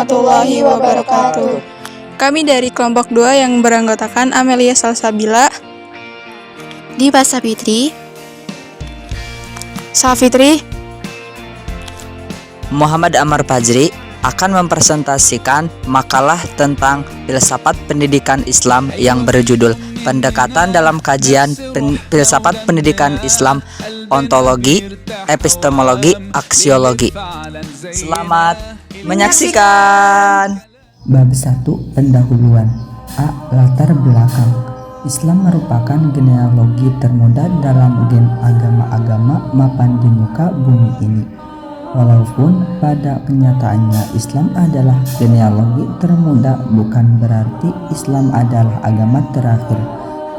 warahmatullahi wabarakatuh. Kami dari kelompok 2 yang beranggotakan Amelia Salsabila, Dipa Sapitri, Safitri, Muhammad Amar Fajri akan mempresentasikan makalah tentang filsafat pendidikan Islam yang berjudul Pendekatan dalam Kajian Filsafat Pendidikan Islam, Ontologi, Epistemologi, Aksiologi. Selamat menyaksikan. Bab 1. Pendahuluan. A. Latar belakang. Islam merupakan genealogi termuda dalam gen agama-agama mapan di muka bumi ini. Walaupun pada kenyataannya Islam adalah genealogi termuda, bukan berarti Islam adalah agama terakhir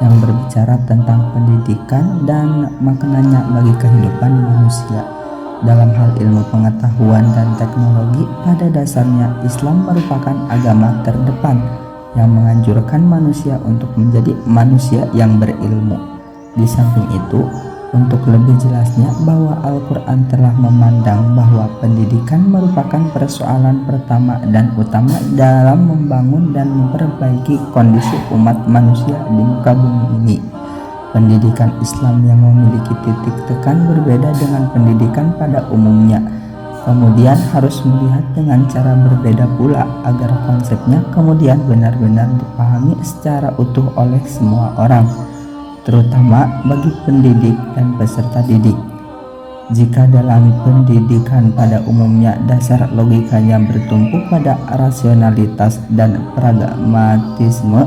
yang berbicara tentang pendidikan dan maknanya bagi kehidupan manusia. Dalam hal ilmu pengetahuan dan teknologi, pada dasarnya Islam merupakan agama terdepan yang menganjurkan manusia untuk menjadi manusia yang berilmu. Di samping itu, untuk lebih jelasnya bahwa Al-Quran telah memandang bahwa pendidikan merupakan persoalan pertama dan utama dalam membangun dan memperbaiki kondisi umat manusia di muka bumi ini. Pendidikan Islam yang memiliki titik tekan berbeda dengan pendidikan pada umumnya. Kemudian harus melihat dengan cara berbeda pula agar konsepnya kemudian benar-benar dipahami secara utuh oleh semua orang, terutama bagi pendidik dan peserta didik. Jika dalam pendidikan pada umumnya dasar logikanya bertumpu pada rasionalitas dan pragmatisme,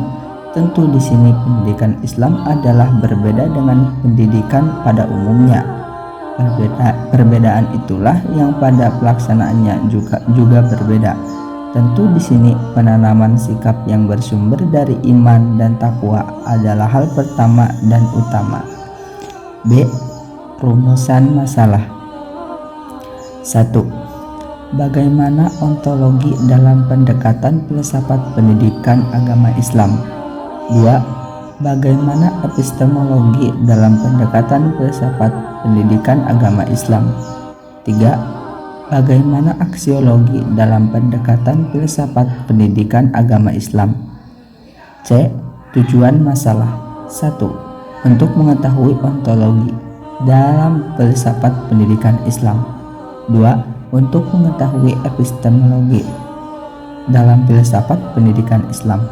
tentu di sini pendidikan Islam adalah berbeda dengan pendidikan pada umumnya. Perbedaan itulah yang pada pelaksanaannya juga berbeda. Tentu di sini penanaman sikap yang bersumber dari iman dan takwa adalah hal pertama dan utama. B. Rumusan masalah. 1. Bagaimana ontologi dalam pendekatan filsafat pendidikan agama Islam? 2. Bagaimana epistemologi dalam pendekatan filsafat pendidikan agama Islam? 3. Bagaimana aksiologi dalam pendekatan filsafat pendidikan agama Islam? C. Tujuan masalah. 1. Untuk mengetahui ontologi dalam filsafat pendidikan Islam. 2. Untuk mengetahui epistemologi dalam filsafat pendidikan Islam.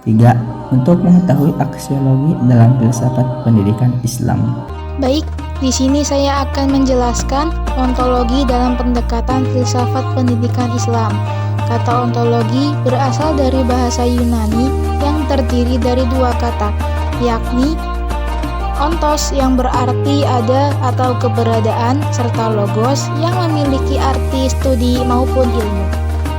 3. Untuk mengetahui aksiologi dalam filsafat pendidikan Islam. Baik, di sini saya akan menjelaskan ontologi dalam pendekatan filsafat pendidikan Islam. Kata ontologi berasal dari bahasa Yunani yang terdiri dari 2 kata, yakni ontos yang berarti ada atau keberadaan, serta logos yang memiliki arti studi maupun ilmu.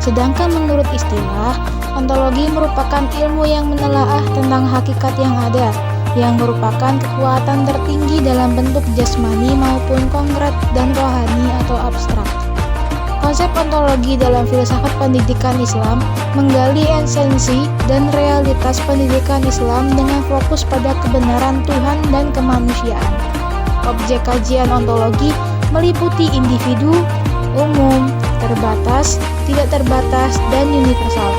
Sedangkan menurut istilah, ontologi merupakan ilmu yang menelaah tentang hakikat yang ada, yang merupakan kekuatan tertinggi dalam bentuk jasmani maupun konkret dan rohani atau abstrak. Konsep ontologi dalam filsafat pendidikan Islam menggali esensi dan realitas pendidikan Islam dengan fokus pada kebenaran Tuhan dan kemanusiaan. Objek kajian ontologi meliputi individu, umum, terbatas, tidak terbatas, dan universal.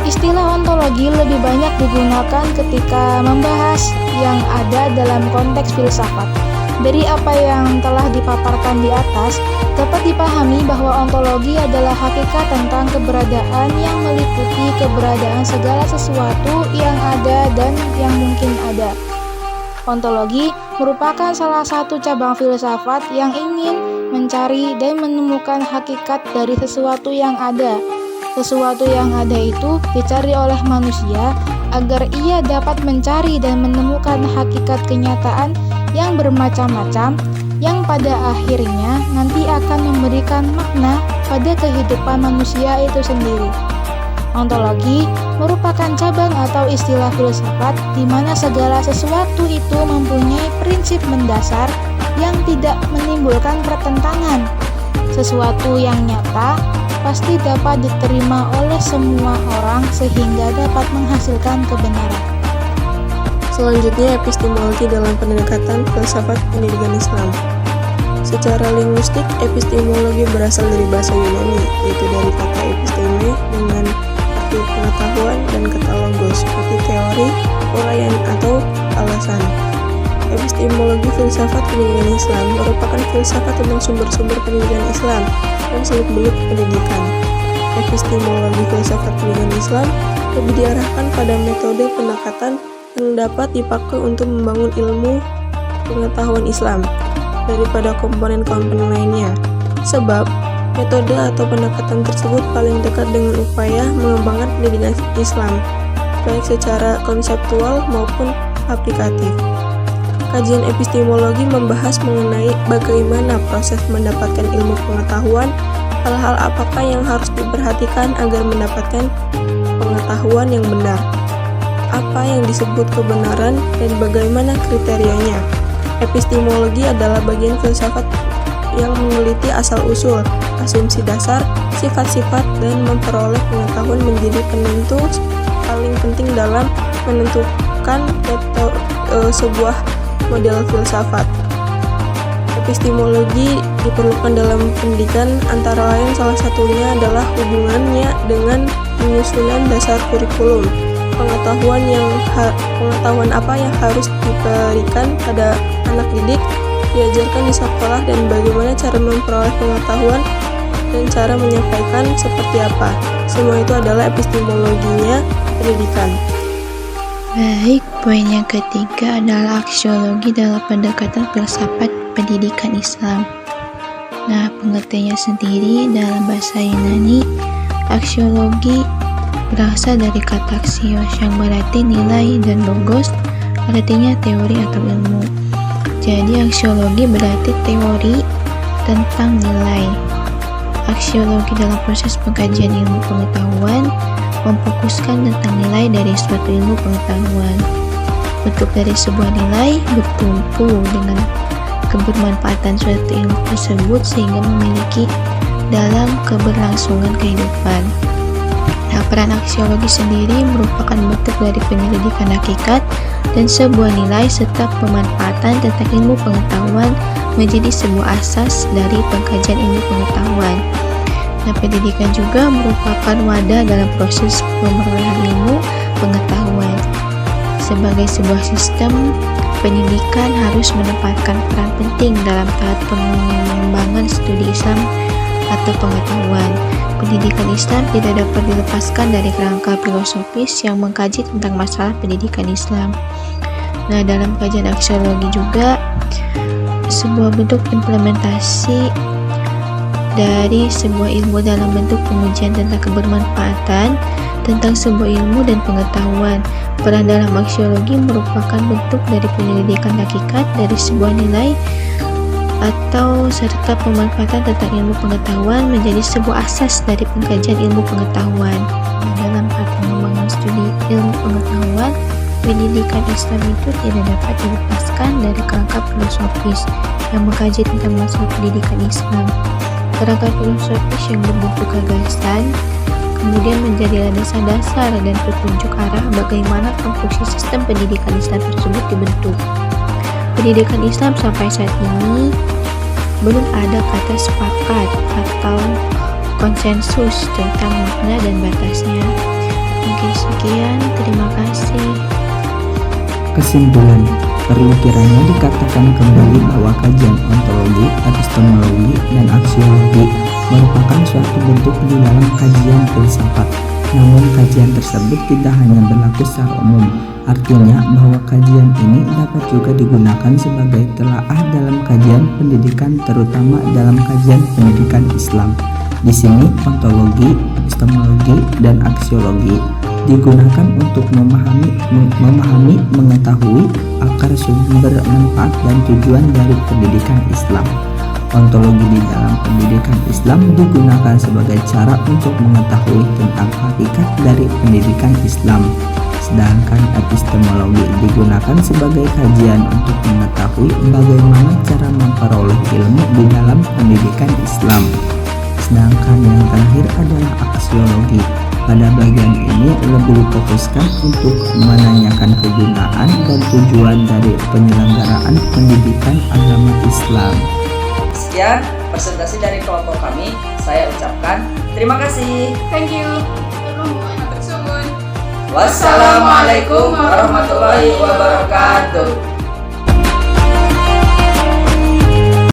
Istilah ontologi lebih banyak digunakan ketika membahas yang ada dalam konteks filsafat. Dari apa yang telah dipaparkan di atas, dapat dipahami bahwa ontologi adalah hakikat tentang keberadaan yang meliputi keberadaan segala sesuatu yang ada dan yang mungkin ada. Ontologi merupakan salah satu cabang filsafat yang ingin mencari dan menemukan hakikat dari sesuatu yang ada. Sesuatu yang ada itu dicari oleh manusia agar ia dapat mencari dan menemukan hakikat kenyataan yang bermacam-macam yang pada akhirnya nanti akan memberikan makna pada kehidupan manusia itu sendiri. Ontologi merupakan cabang atau istilah filsafat di mana segala sesuatu itu mempunyai prinsip mendasar yang tidak menimbulkan pertentangan. Sesuatu yang nyata pasti dapat diterima oleh semua orang sehingga dapat menghasilkan kebenaran. Selanjutnya, epistemologi dalam pendekatan filsafat pendidikan Islam. Secara linguistik, epistemologi berasal dari bahasa Yunani, yaitu dari kata episteme dengan arti pengetahuan dan kata logos seperti teori, uraian atau alasan. Epistemologi filsafat pendidikan Islam merupakan filsafat tentang sumber-sumber pendidikan Islam dan seluk-beluk pendidikan. Epistemologi filsafat pendidikan Islam lebih diarahkan pada metode pendekatan yang dapat dipakai untuk membangun ilmu pengetahuan Islam daripada komponen-komponen lainnya. Sebab, metode atau pendekatan tersebut paling dekat dengan upaya mengembangkan pendidikan Islam, baik secara konseptual maupun aplikatif. Kajian epistemologi membahas mengenai bagaimana proses mendapatkan ilmu pengetahuan, hal-hal apakah yang harus diperhatikan agar mendapatkan pengetahuan yang benar, apa yang disebut kebenaran, dan bagaimana kriterianya. Epistemologi adalah bagian filsafat yang meneliti asal-usul, asumsi dasar, sifat-sifat, dan memperoleh pengetahuan menjadi penentu paling penting dalam menentukan sebuah model filsafat. Epistemologi diperlukan dalam pendidikan, antara lain salah satunya adalah hubungannya dengan penyusunan dasar kurikulum, pengetahuan apa yang harus diberikan pada anak didik, diajarkan di sekolah, dan bagaimana cara memperoleh pengetahuan dan cara menyampaikan seperti apa. Semua itu adalah epistemologinya pendidikan. Baik, poin yang ketiga adalah aksiologi dalam pendekatan filsafat pendidikan Islam. Nah, pengertiannya sendiri dalam bahasa Yunani, aksiologi berasal dari kata aksios yang berarti nilai dan logos artinya teori atau ilmu. Jadi aksiologi berarti teori tentang nilai. Aksiologi dalam proses pengkajian ilmu pengetahuan memfokuskan tentang nilai dari suatu ilmu pengetahuan. Bentuk dari sebuah nilai bertumpu dengan kebermanfaatan suatu ilmu tersebut sehingga memiliki dalam keberlangsungan kehidupan. Nah, peran aksiologi sendiri merupakan bentuk dari penyelidikan hakikat dan sebuah nilai serta pemanfaatan tentang ilmu pengetahuan menjadi sebuah asas dari pengkajian ilmu pengetahuan. Nah, pendidikan juga merupakan wadah dalam proses pemerolehan ilmu pengetahuan. Sebagai sebuah sistem, pendidikan harus menempatkan peran penting dalam tahap pengembangan studi Islam atau pengetahuan. Pendidikan Islam tidak dapat dilepaskan dari kerangka filosofis yang mengkaji tentang masalah pendidikan Islam. Nah, dalam kajian aksiologi juga sebuah bentuk implementasi dari sebuah ilmu dalam bentuk pengujian tentang kebermanfaatan tentang sebuah ilmu dan pengetahuan. Peran dalam aksiologi merupakan bentuk dari penyelidikan hakikat dari sebuah nilai atau serta pemanfaatan tentang ilmu pengetahuan menjadi sebuah asas dari pengkajian ilmu pengetahuan. Dalam hal pengembangan studi ilmu pengetahuan, pendidikan Islam itu tidak dapat dilepaskan dari kerangka filosofis yang mengkaji tentang masalah pendidikan Islam. Kerangka filosofis yang berbentuk gagasan kemudian menjadi landasan dasar dan petunjuk arah bagaimana konstruksi sistem pendidikan Islam tersebut dibentuk. Pendidikan Islam sampai saat ini belum ada kata sepakat atau konsensus tentang makna dan batasnya. Mungkin sekian, terima kasih. Kesimpulan, perlu kiranya dikatakan kembali bahwa kajian ontologi, epistemologi, dan aksiologi merupakan suatu bentuk di dalam kajian filsafat. Namun kajian tersebut tidak hanya berlaku secara umum, artinya bahwa kajian ini dapat juga digunakan sebagai telaah dalam kajian pendidikan, terutama dalam kajian pendidikan Islam. Di sini ontologi, epistemologi, dan aksiologi digunakan untuk memahami, mengetahui akar sumber manfaat dan tujuan dari pendidikan Islam. Ontologi di dalam pendidikan Islam digunakan sebagai cara untuk mengetahui tentang hakikat dari pendidikan Islam. Sedangkan epistemologi digunakan sebagai kajian untuk mengetahui bagaimana cara memperoleh ilmu di dalam pendidikan Islam. Sedangkan yang terakhir adalah aksiologi. Pada bagian ini lebih difokuskan untuk menanyakan kegunaan dan tujuan dari penyelenggaraan pendidikan agama Islam. Sekian presentasi dari kelompok kami. Saya ucapkan terima kasih. Thank you. Wassalamualaikum warahmatullahi wabarakatuh.